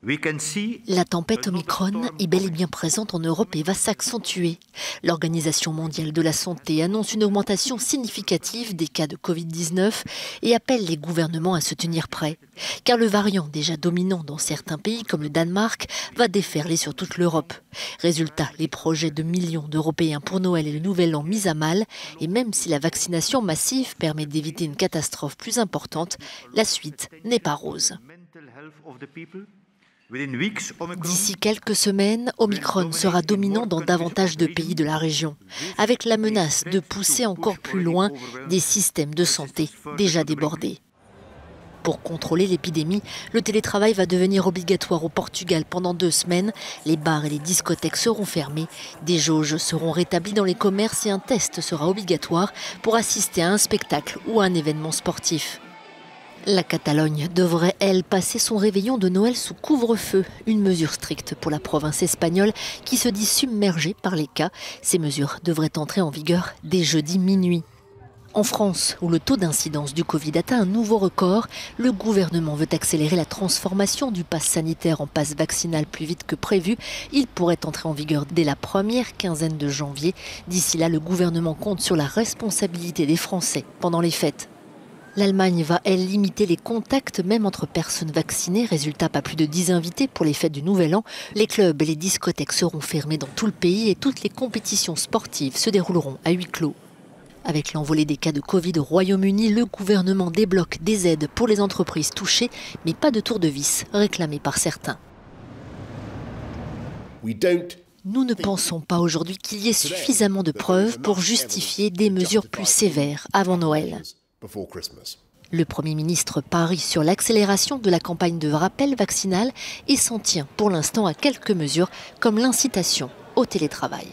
La tempête Omicron est bel et bien présente en Europe et va s'accentuer. L'Organisation mondiale de la santé annonce une augmentation significative des cas de Covid-19 et appelle les gouvernements à se tenir prêts. Car le variant déjà dominant dans certains pays comme le Danemark va déferler sur toute l'Europe. Résultat, les projets de millions d'Européens pour Noël et le Nouvel An mis à mal. Et même si la vaccination massive permet d'éviter une catastrophe plus importante, la suite n'est pas rose. D'ici quelques semaines, Omicron sera dominant dans davantage de pays de la région, avec la menace de pousser encore plus loin des systèmes de santé déjà débordés. Pour contrôler l'épidémie, le télétravail va devenir obligatoire au Portugal pendant 2 semaines. Les bars et les discothèques seront fermés, des jauges seront rétablies dans les commerces et un test sera obligatoire pour assister à un spectacle ou à un événement sportif. La Catalogne devrait, elle, passer son réveillon de Noël sous couvre-feu, une mesure stricte pour la province espagnole qui se dit submergée par les cas. Ces mesures devraient entrer en vigueur dès jeudi minuit. En France, où le taux d'incidence du Covid atteint un nouveau record, le gouvernement veut accélérer la transformation du pass sanitaire en pass vaccinal plus vite que prévu. Il pourrait entrer en vigueur dès la première quinzaine de janvier. D'ici là, le gouvernement compte sur la responsabilité des Français pendant les fêtes. L'Allemagne va, elle, limiter les contacts même entre personnes vaccinées. Résultat, pas plus de 10 invités pour les fêtes du Nouvel An. Les clubs et les discothèques seront fermés dans tout le pays et toutes les compétitions sportives se dérouleront à huis clos. Avec l'envolée des cas de Covid au Royaume-Uni, le gouvernement débloque des aides pour les entreprises touchées, mais pas de tour de vis réclamé par certains. Nous ne pensons pas aujourd'hui qu'il y ait suffisamment de preuves pour justifier des mesures plus sévères avant Noël. Le Premier ministre parie sur l'accélération de la campagne de rappel vaccinal et s'en tient pour l'instant à quelques mesures comme l'incitation au télétravail.